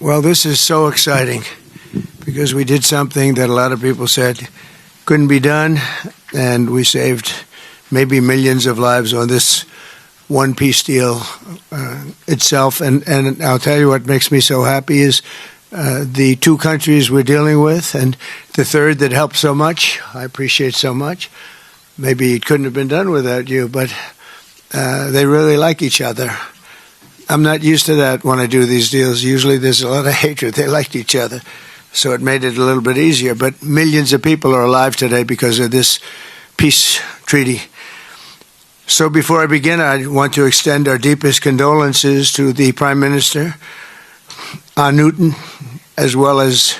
Well, this is so exciting because we did something that a lot of people said couldn't be done, and we saved maybe millions of lives on this one peace deal itself. And I'll tell you what makes me so happy is the two countries we're dealing with, and the third that helped so much. I appreciate so much. Maybe it couldn't have been done without you, but they really like each other. I'm not used to that when I do these deals. Usually there's a lot of hatred. They liked each other, so it made it a little bit easier. But millions of people are alive today because of this peace treaty. So before I begin, I want to extend our deepest condolences to the Prime Minister, Newton, as well as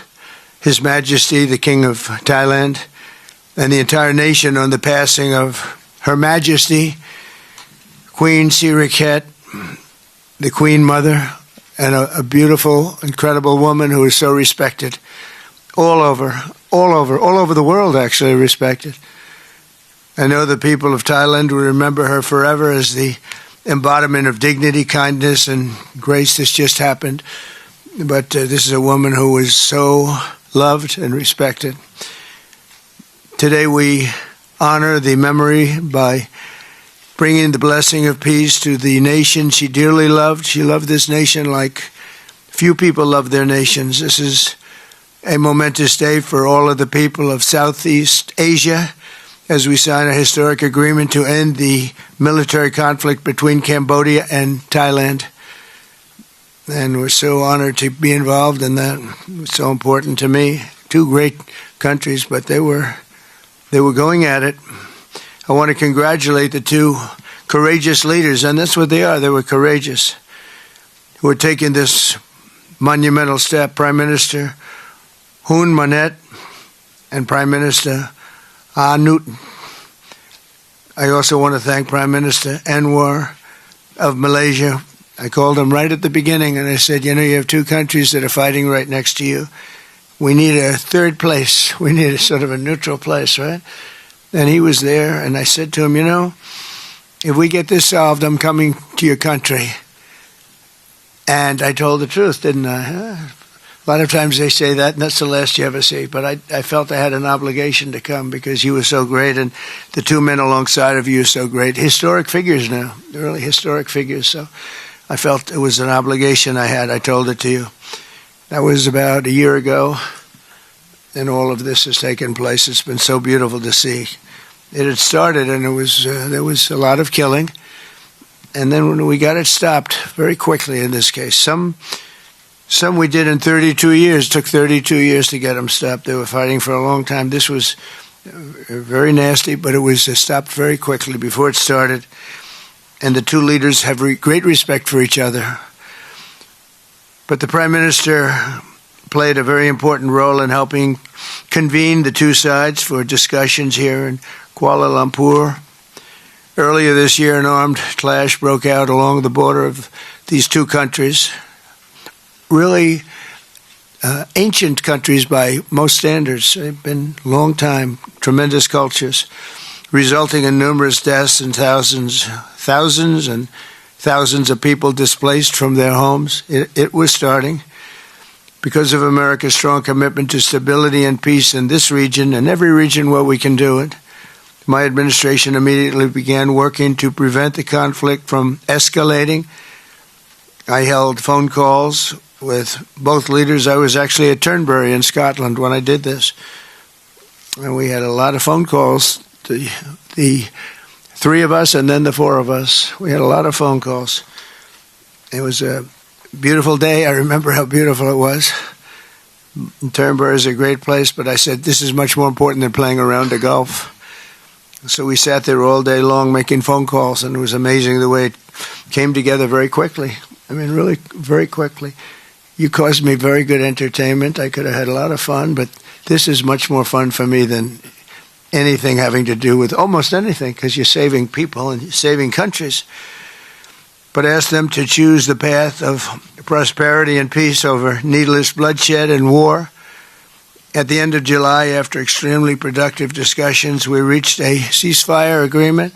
His Majesty, the King of Thailand, and the entire nation on the passing of Her Majesty, Queen Sirikhet, the Queen Mother, and a beautiful, incredible woman who is so respected all over the world, actually respected. I know the people of Thailand will remember her forever as the embodiment of dignity, kindness, and grace. This just happened. But this is a woman who was so loved and respected. Today we honor the memory by bringing the blessing of peace to the nation she dearly loved. She loved this nation like few people love their nations. This is a momentous day for all of the people of Southeast Asia as we sign a historic agreement to end the military conflict between Cambodia and Thailand. And we're so honored to be involved in that. It's so important to me. Two great countries, but they were going at it. I want to congratulate the two courageous leaders, and that's what they are. They were courageous, who are taking this monumental step. Prime Minister Hun Manet and Prime Minister Newton. I also want to thank Prime Minister Anwar of Malaysia. I called him right at the beginning, and I said, you have two countries that are fighting right next to you. We need a third place. We need a sort of a neutral place, right? And he was there, and I said to him, if we get this solved, I'm coming to your country. And I told the truth, didn't I? A lot of times they say that, and that's the last you ever see. But I felt I had an obligation to come because you were so great, and the two men alongside of you are so great. Historic figures now. They're really historic figures. So I felt it was an obligation I had. I told it to you. That was about a year ago. And all of this has taken place. It's been so beautiful to see. It had started, and there was a lot of killing. And then when we got it stopped very quickly in this case, some we did in 32 years. It took 32 years to get them stopped. They were fighting for a long time. This was very nasty, but it was stopped very quickly before it started. And the two leaders have great respect for each other. But the Prime Minister played a very important role in helping convene the two sides for discussions here in Kuala Lumpur. Earlier this year, an armed clash broke out along the border of these two countries. Really ancient countries by most standards. They've been long time, tremendous cultures, resulting in numerous deaths and thousands and thousands of people displaced from their homes. It was starting. Because of America's strong commitment to stability and peace in this region and every region where we can do it, my administration immediately began working to prevent the conflict from escalating. I held phone calls with both leaders. I was actually at Turnberry in Scotland when I did this. And we had a lot of phone calls, the three of us and then the four of us. We had a lot of phone calls. It was a beautiful day. I remember how beautiful it was. Turnberry is a great place, but I said, this is much more important than playing around the Gulf. So we sat there all day long making phone calls, and it was amazing the way it came together very quickly. I mean, really very quickly. You caused me very good entertainment. I could have had a lot of fun, but this is much more fun for me than anything having to do with almost anything, because you're saving people and you're saving countries. But ask them to choose the path of prosperity and peace over needless bloodshed and war. At the end of July, after extremely productive discussions, we reached a ceasefire agreement.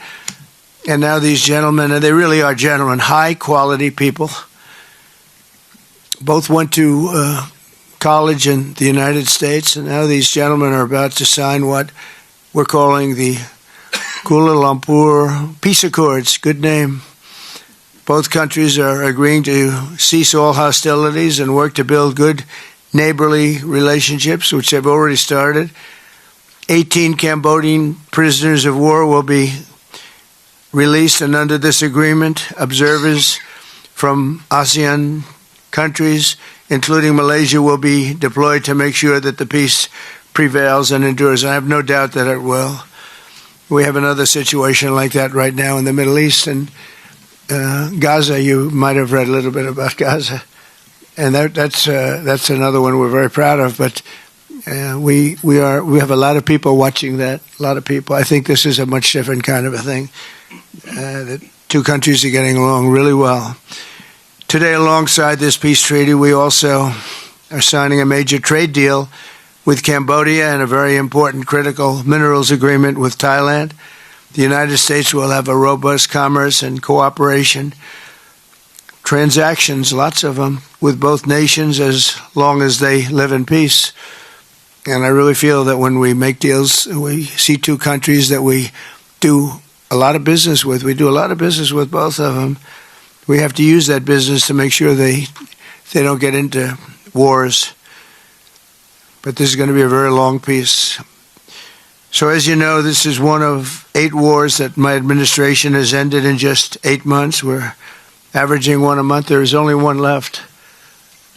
And now these gentlemen, and they really are gentlemen, high-quality people, both went to college in the United States, and now these gentlemen are about to sign what we're calling the Kuala Lumpur Peace Accords. Good name. Both countries are agreeing to cease all hostilities and work to build good neighborly relationships, which have already started. 18 Cambodian prisoners of war will be released, and under this agreement, observers from ASEAN countries, including Malaysia, will be deployed to make sure that the peace prevails and endures. I have no doubt that it will. We have another situation like that right now in the Middle East, and Gaza. You might have read a little bit about Gaza, and that's another one we're very proud of. But we have a lot of people watching that. A lot of people. I think this is a much different kind of a thing. The two countries are getting along really well. Today, alongside this peace treaty, we also are signing a major trade deal with Cambodia and a very important critical minerals agreement with Thailand. The United States will have a robust commerce and cooperation transactions, lots of them, with both nations as long as they live in peace. And I really feel that when we make deals, we see two countries that we do a lot of business with. We do a lot of business with both of them. We have to use that business to make sure they don't get into wars. But this is going to be a very long peace. So as you know, this is one of 8 wars that my administration has ended in just 8 months. We're averaging one a month. There is only one left,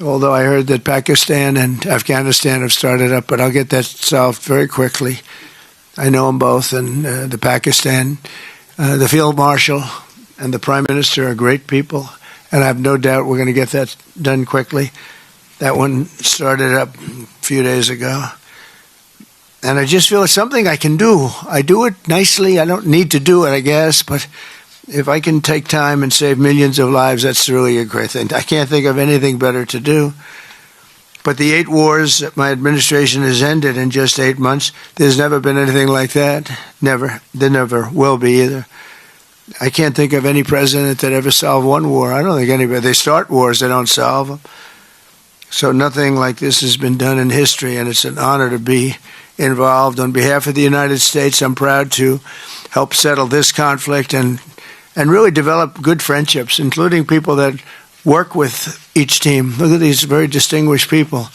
although I heard that Pakistan and Afghanistan have started up, but I'll get that solved very quickly. I know them both, and the Pakistan, the Field Marshal and the Prime Minister are great people, and I have no doubt we're going to get that done quickly. That one started up a few days ago. And I just feel it's something I can do. I do it nicely. I don't need to do it, I guess, but if I can take time and save millions of lives, that's really a great thing. I can't think of anything better to do. But the 8 wars that my administration has ended in just 8 months, there's never been anything like that. Never. There never will be either. I can't think of any president that ever solved one war. I don't think anybody. They start wars, they don't solve them. So nothing like this has been done in history, and it's an honor to be involved. On behalf of the United States, I'm proud to help settle this conflict and really develop good friendships, including people that work with each team. Look at these very distinguished people,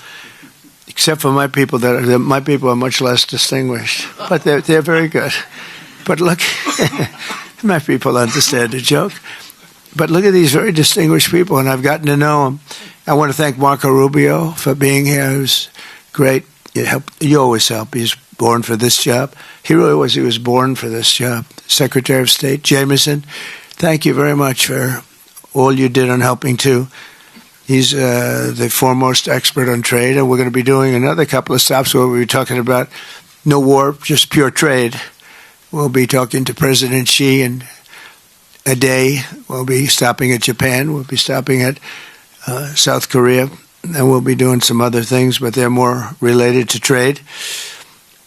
except for my people. My people are much less distinguished, but they're very good. But look, my people understand the joke. But look at these very distinguished people, and I've gotten to know them. I want to thank Marco Rubio for being here. He was great. You always help. He's born for this job. He really was. He was born for this job. Secretary of State Jameson, thank you very much for all you did on helping too. He's the foremost expert on trade, and we're going to be doing another couple of stops where we'll be talking about no war, just pure trade. We'll be talking to President Xi in a day. We'll be stopping at Japan. We'll be stopping at South Korea. And we'll be doing some other things, but they're more related to trade.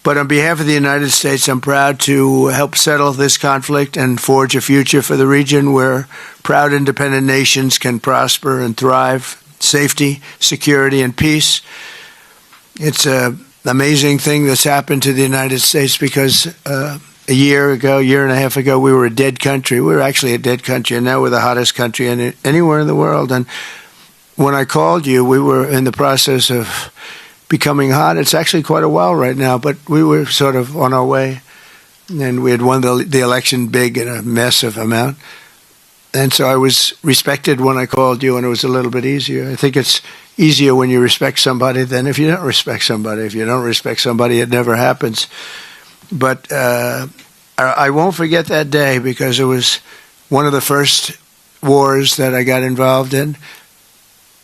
But on behalf of the United States, I'm proud to help settle this conflict and forge a future for the region where proud independent nations can prosper and thrive, safety, security, and peace. It's an amazing thing that's happened to the United States because a year and a half ago, we were a dead country. We were actually a dead country, and now we're the hottest country anywhere in the world. And when I called you, we were in the process of becoming hot. It's actually quite a while right now, but we were sort of on our way. And we had won the election big in a massive amount. And so I was respected when I called you, and it was a little bit easier. I think it's easier when you respect somebody than if you don't respect somebody. If you don't respect somebody, it never happens. But I won't forget that day because it was one of the first wars that I got involved in.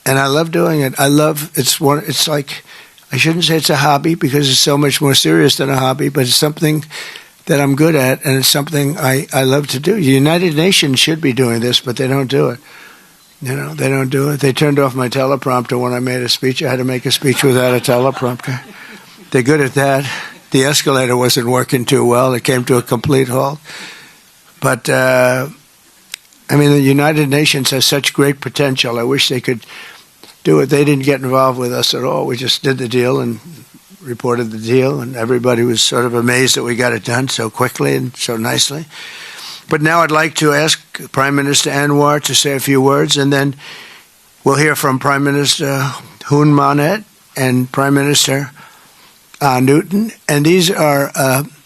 And I love doing it. It's like, I shouldn't say it's a hobby because it's so much more serious than a hobby, but it's something that I'm good at, and it's something I love to do. The United Nations should be doing this, but they don't do it. They don't do it. They turned off my teleprompter when I made a speech. I had to make a speech without a teleprompter. They're good at that. The escalator wasn't working too well. It came to a complete halt. But, the United Nations has such great potential. I wish they could do it. They didn't get involved with us at all. We just did the deal and reported the deal, and everybody was sort of amazed that we got it done so quickly and so nicely. But now I'd like to ask Prime Minister Anwar to say a few words, and then we'll hear from Prime Minister Hun Manet and Prime Minister Newton. And these are,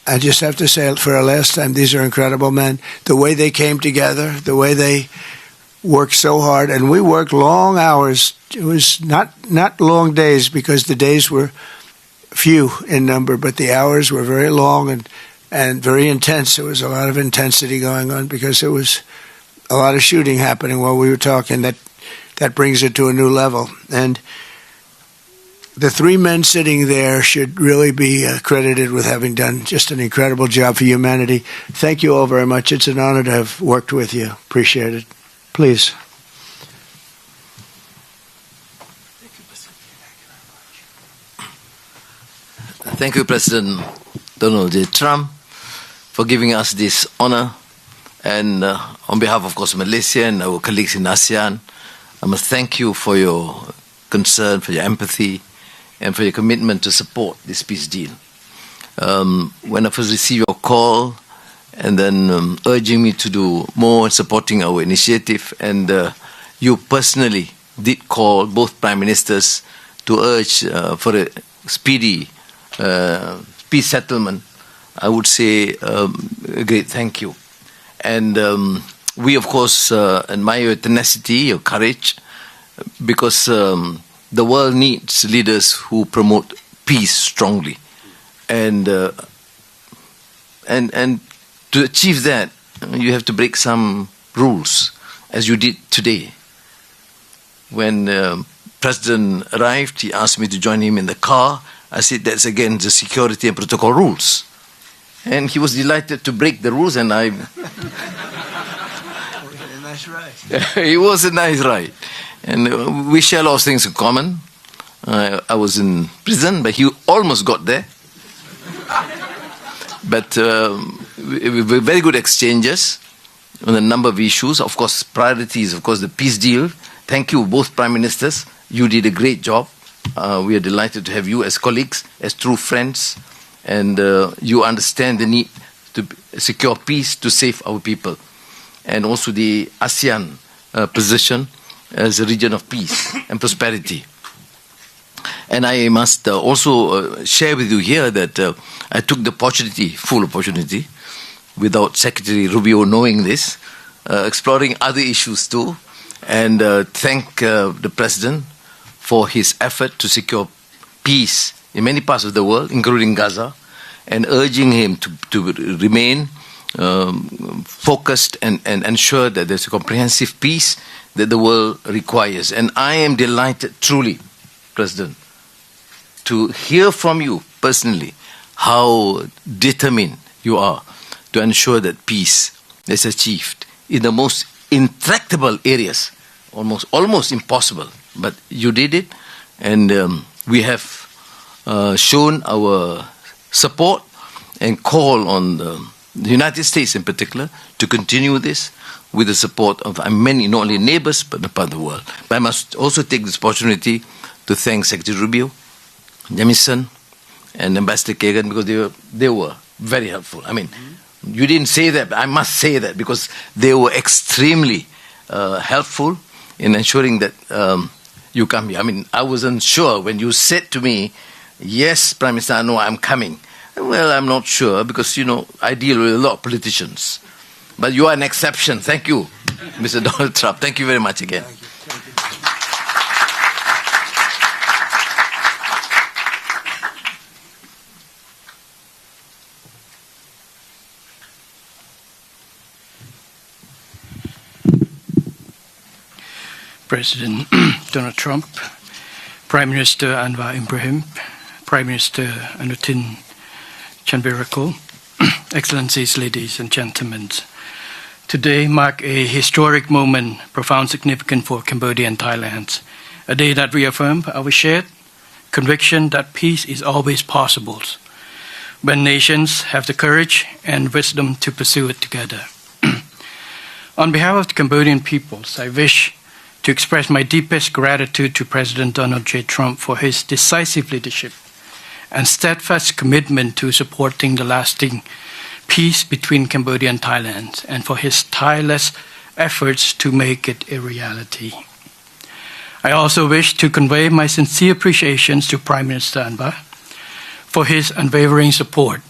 I just have to say it for a last time, these are incredible men. The way they came together, the way they worked so hard, and we worked long hours. It was not long days because the days were few in number, but the hours were very long and very intense. There was a lot of intensity going on because there was a lot of shooting happening while we were talking. That brings it to a new level. And the three men sitting there should really be credited with having done just an incredible job for humanity. Thank you all very much. It's an honor to have worked with you. Appreciate it. Please. Thank you, President Donald J. Trump, for giving us this honor. And on behalf, of course, Malaysia and our colleagues in ASEAN, I must thank you for your concern, for your empathy, and for your commitment to support this peace deal. When I first received your call, and then urging me to do more, supporting our initiative, and you personally did call both prime ministers to urge for a speedy peace settlement, I would say a great thank you. And we, of course, admire your tenacity, your courage, because the world needs leaders who promote peace strongly. And to achieve that, you have to break some rules, as you did today. When President arrived, he asked me to join him in the car. I said, that's against the security and protocol rules. And he was delighted to break the rules, and I... Nice ride. It was a nice ride. And we share a lot of things in common. I was in prison, but he almost got there. But very good exchanges on a number of issues. Of course, priorities, of course, the peace deal. Thank you, both prime ministers. You did a great job. We are delighted to have you as colleagues, as true friends, and you understand the need to secure peace to save our people, and also the ASEAN position as a region of peace and prosperity. And I must also share with you here that I took the opportunity, full opportunity, without Secretary Rubio knowing this, exploring other issues too, and thank the President for his effort to secure peace in many parts of the world, including Gaza, and urging him to remain focused and ensure that there's a comprehensive peace that the world requires. And I am delighted, truly, President, to hear from you personally how determined you are to ensure that peace is achieved in the most intractable areas, almost impossible. But you did it, and we have shown our support and call on the United States in particular to continue this with the support of many, not only neighbors, but the part of the world. But I must also take this opportunity to thank Secretary Rubio, Jamieson, and Ambassador Kagan, because they were very helpful. I mean, you didn't say that, but I must say that, because they were extremely helpful in ensuring that you come here. I mean, I wasn't sure when you said to me, yes, Prime Minister Anwar, I'm coming. Well, I'm not sure, because, you know, I deal with a lot of politicians. But you are an exception. Thank you, Mr. Donald Trump. Thank you very much again. Thank you. President Donald Trump, Prime Minister Anwar Ibrahim, Prime Minister Anutin Chanvirakul, Excellencies, ladies and gentlemen. Today marks a historic moment, profound significance for Cambodia and Thailand, a day that reaffirms our shared conviction that peace is always possible when nations have the courage and wisdom to pursue it together. On behalf of the Cambodian peoples, I wish to express my deepest gratitude to President Donald J. Trump for his decisive leadership and steadfast commitment to supporting the lasting peace between Cambodia and Thailand, and for his tireless efforts to make it a reality. I also wish to convey my sincere appreciations to Prime Minister Anwar for his unwavering support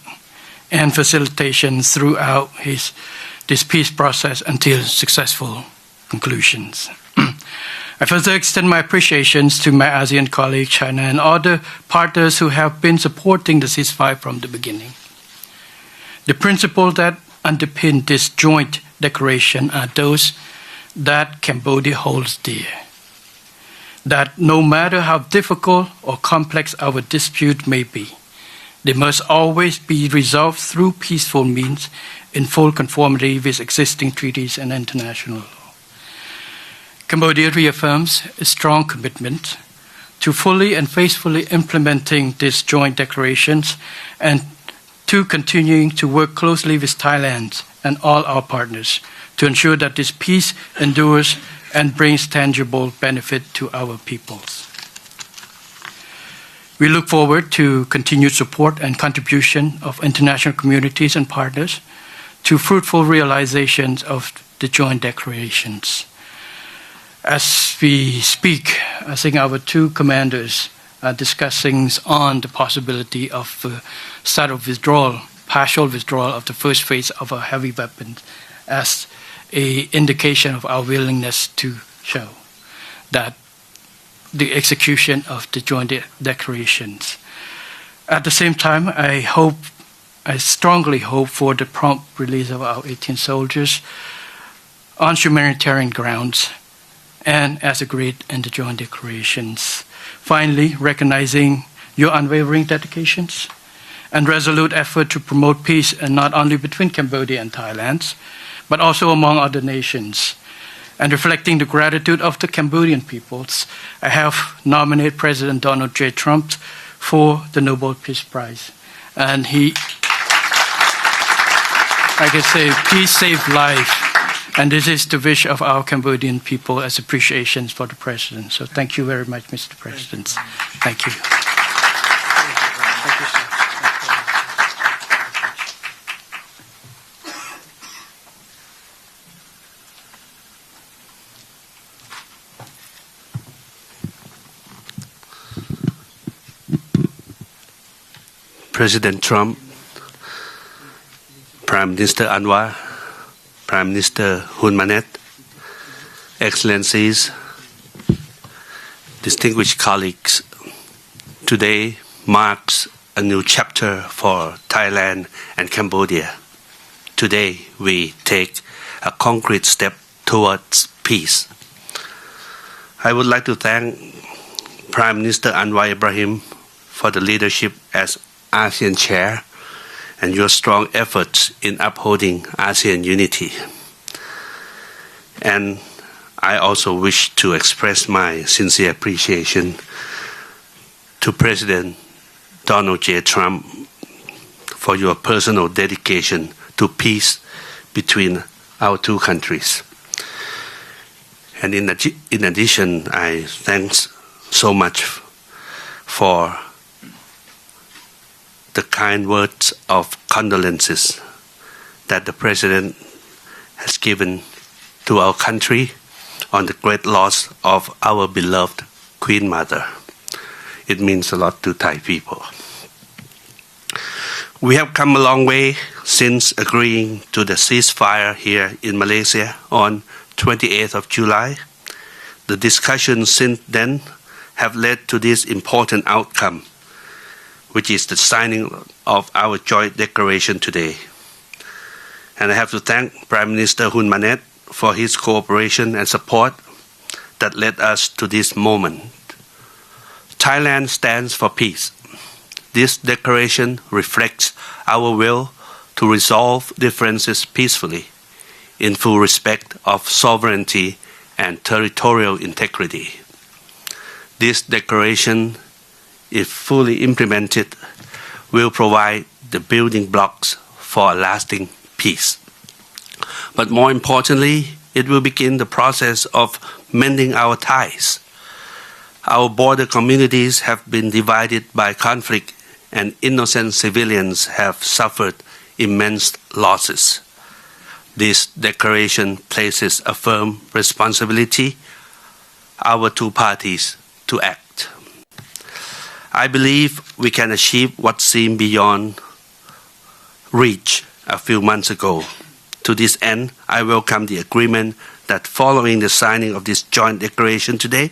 and facilitation throughout this peace process until successful conclusions. I further extend my appreciations to my ASEAN colleague, China, and other partners who have been supporting the ceasefire from the beginning. The principles that underpin this joint declaration are those that Cambodia holds dear. That no matter how difficult or complex our dispute may be, they must always be resolved through peaceful means in full conformity with existing treaties and international law. Cambodia reaffirms a strong commitment to fully and faithfully implementing these joint declarations and to continuing to work closely with Thailand and all our partners to ensure that this peace endures and brings tangible benefit to our peoples. We look forward to continued support and contribution of international communities and partners to fruitful realizations of the joint declarations. As we speak, I think our two commanders are discussing on the possibility of start of withdrawal, partial withdrawal of the first phase of our heavy weapons as an indication of our willingness to show that the execution of the joint declarations. At the same time, I strongly hope for the prompt release of our 18 soldiers on humanitarian grounds and as agreed in the joint declarations. Finally, recognizing your unwavering dedications and resolute effort to promote peace, and not only between Cambodia and Thailand, but also among other nations, and reflecting the gratitude of the Cambodian peoples, I have nominated President Donald J. Trump for the Nobel Peace Prize. And he, I can say, peace saved life. And this is the wish of our Cambodian people as appreciations for the President. So thank you very much, Mr. President. Thank you. President Trump, Prime Minister Anwar, Prime Minister Hun Manet, Excellencies, distinguished colleagues, today marks a new chapter for Thailand and Cambodia. Today we take a concrete step towards peace. I would like to thank Prime Minister Anwar Ibrahim for the leadership as ASEAN Chair and your strong efforts in upholding ASEAN unity. And I also wish to express my sincere appreciation to President Donald J. Trump for your personal dedication to peace between our two countries. And in addition, I thanks so much for the kind words of condolences that the President has given to our country on the great loss of our beloved Queen Mother. It means a lot to Thai people. We have come a long way since agreeing to the ceasefire here in Malaysia on 28th of July. The discussions since then have led to this important outcome, which is the signing of our joint declaration today. And I have to thank Prime Minister Hun Manet for his cooperation and support that led us to this moment. Thailand stands for peace. This declaration reflects our will to resolve differences peacefully, in full respect of sovereignty and territorial integrity. This declaration, if fully implemented, will provide the building blocks for a lasting peace. But more importantly, it will begin the process of mending our ties. Our border communities have been divided by conflict, and innocent civilians have suffered immense losses. This declaration places a firm responsibility our two parties to act. I believe we can achieve what seemed beyond reach a few months ago. To this end, I welcome the agreement that following the signing of this joint declaration today,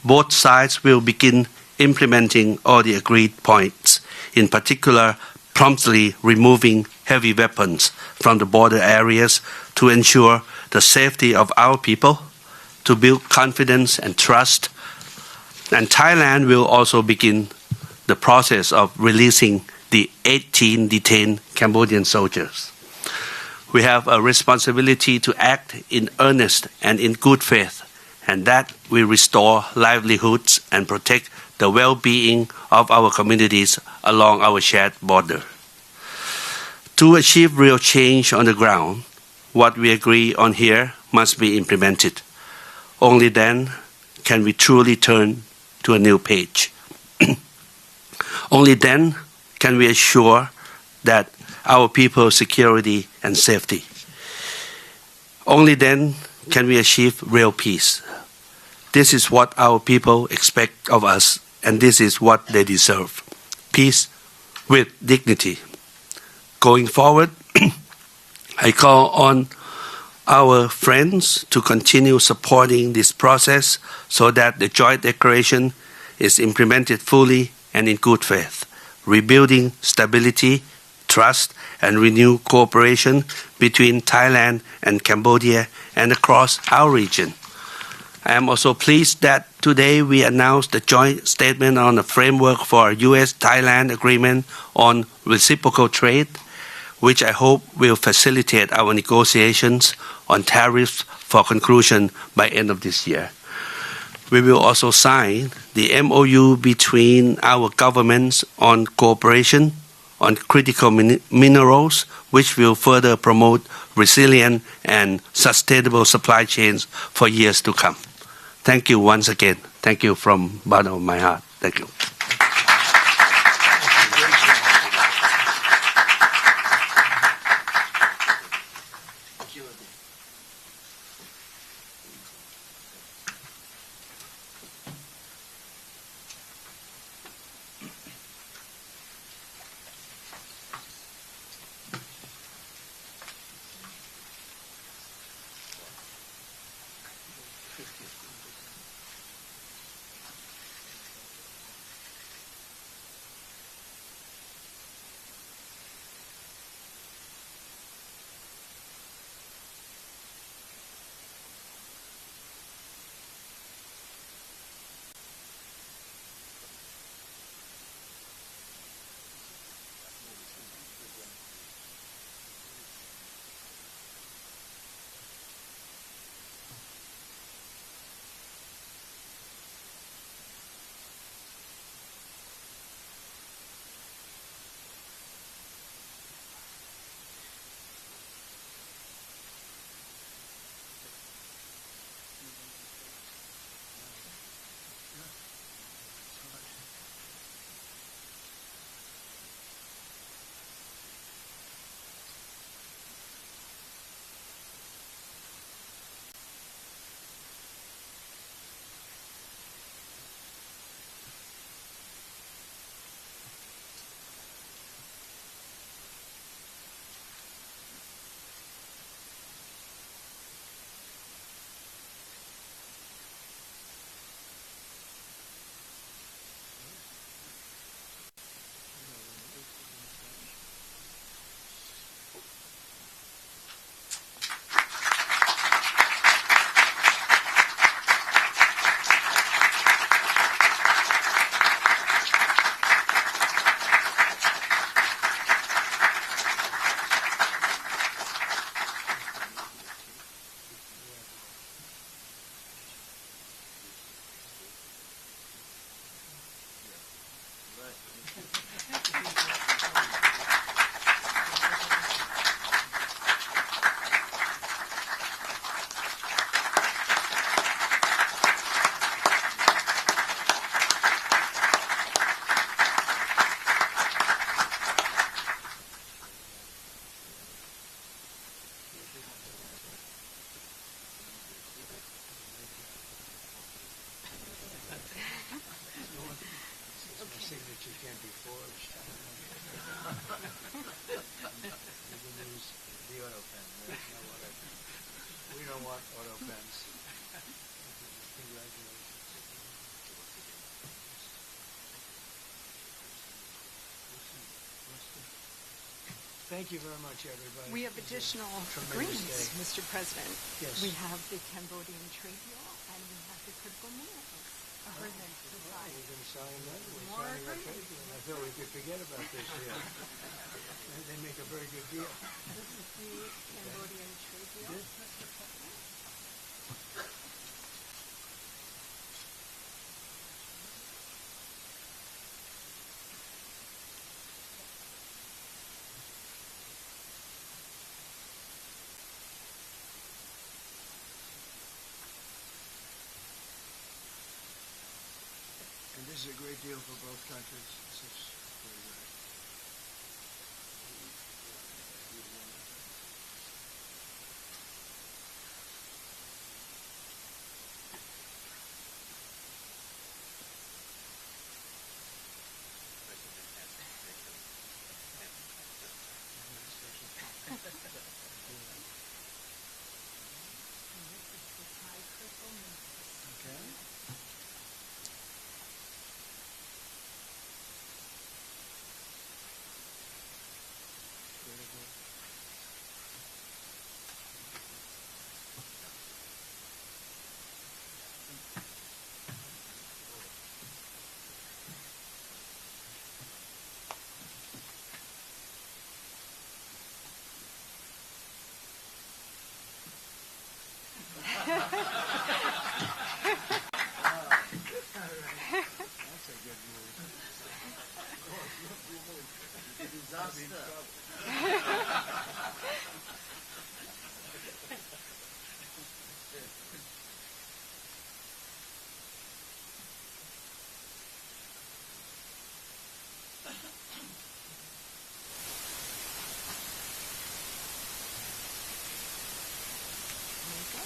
both sides will begin implementing all the agreed points, in particular, promptly removing heavy weapons from the border areas to ensure the safety of our people, to build confidence and trust. And Thailand will also begin the process of releasing the 18 detained Cambodian soldiers. We have a responsibility to act in earnest and in good faith, and that we restore livelihoods and protect the well-being of our communities along our shared border. To achieve real change on the ground, what we agree on here must be implemented. Only then can we truly turn to a new page. Only then can we assure that our people's security and safety. Only then can we achieve real peace. This is what our people expect of us, and this is what they deserve. Peace with dignity. Going forward, I call on our friends to continue supporting this process so that the joint declaration is implemented fully and in good faith, rebuilding stability, trust, and renewed cooperation between Thailand and Cambodia and across our region. I am also pleased that today we announced the joint statement on a framework for a U.S.-Thailand agreement on reciprocal trade, which I hope will facilitate our negotiations on tariffs for conclusion by end of this year. We will also sign the MOU between our governments on cooperation on critical minerals, which will further promote resilient and sustainable supply chains for years to come. Thank you once again. Thank you from the bottom of my heart. Thank you. signature can't be forged. You can use the auto pen. No auto pen. We don't want auto pens. Congratulations. Thank you very much, everybody. We have additional Tremendous agreements, day. Mr. President. Yes. We have the Cambodian trade deal and we have the critical minerals agreement to sign. We're going to sign that. We're More signing our agreements. trade deal. I thought we could forget about this deal. They make a very good deal. This is the Cambodian trade deal, Mr. President. And this is a great deal for both countries. This is very great. And this is the Thai critical minerals. Okay. Very good. That's a good move. Disaster. There you go.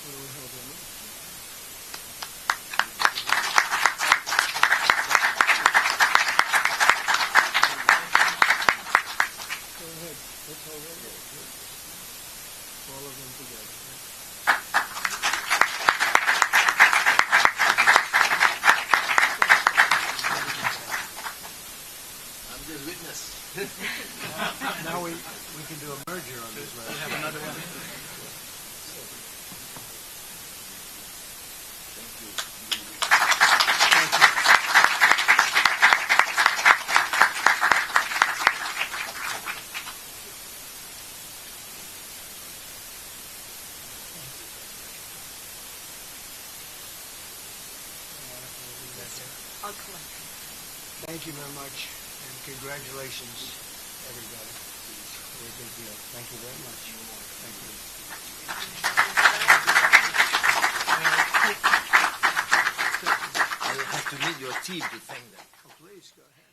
What do we hold on this? Go ahead. Let's hold it. All of them together. I'm just witness. Now we can do a merger on this last. Have another one. I'll collect them. Thank you very much, and congratulations, everybody. Very big deal. Thank you very much. Thank you. I will have to meet your team to thank them. Oh, please, go ahead.